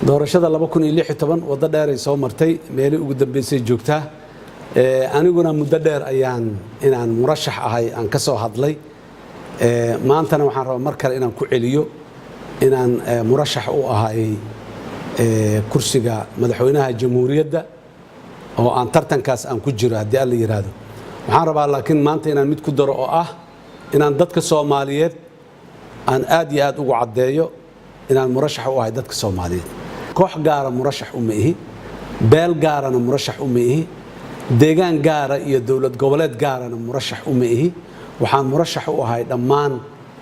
doorashada 2016 wada dheer ay soo martay meel ugu dambeysay joogtaa aniguna muddo dheer inaan murashax ahay aan ka soo hadlay maantana waxaan rabaa mar kale inaan ku celiyo inaan murashax u ahay kursiga madaxweynaha jamhuuriyadda oo aan tartankaas aan ku jiro haddii alla yiraahdo waxaan rabaa laakiin maanta inaan mid ku daro oo ah inaan dadka Soomaaliyeed aan aad iyo aad ugu cadeeyo inaan murashax u ahay dadka Soomaaliyeed koox gaara murashax uma ihi beel gaarana murashax uma ihi deegaan gaara iyo dawlad goboleed gaarana murashax uma ihi waxaan murashax u ahay dhammaan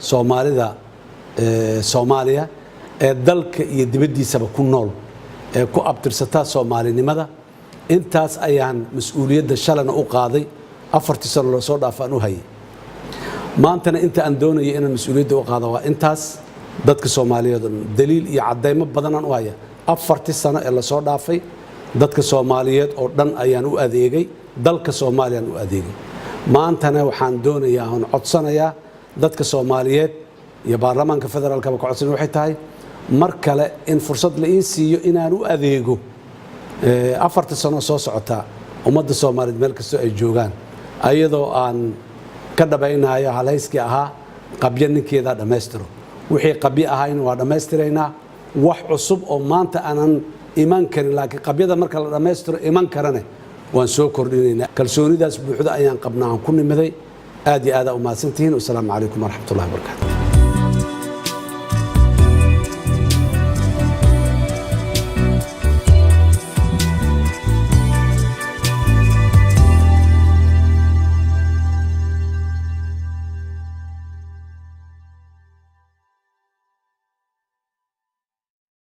Soomaalida Soomaaliya ee dalka iyo dibadiisaba ku nool ee ku abtirsata Soomaalinimada intaas ayaan mas'uuliyadda shalana u qaaday 4 sano loo soo dhaafaan u hayay maantana inta aan doonayo inaan mas'uuliyadda u qaado waa intaas dadka Soomaaliyeed daliil iyo cadeymo badan aan u haya 4 sano ee la soo dhaafay dadka Soomaaliyeed oo dhan ayaan u adeegay dalka Soomaaliya u adeegay maantana waxaan doonayaa aan codsanayaa dadka Soomaaliyeed iyo baarlamaanka federaalka ka codsan waxay tahay mar kale in fursad la ii siiyo inaan u adeego 4 sano soo socota ummadda Soomaaliyeed meel kasta ay joogaan ayadoo aan ka dhabaynayo halayskii ahaa qabya ninkeeda dhameystiro wixii qabya ahayna waa dhameystirayna wax cusub oo maanta aanan iman karin laakiin qabyada marka la dhameystiro iman karane waan soo kordhinaynaa kalsoonidaas buuxda ayaan qabnaa aan ku nimaday aad iyo aad u mahadsantihiin. Assalaamu calaykum waraxmatullaahi wabarakaatuh.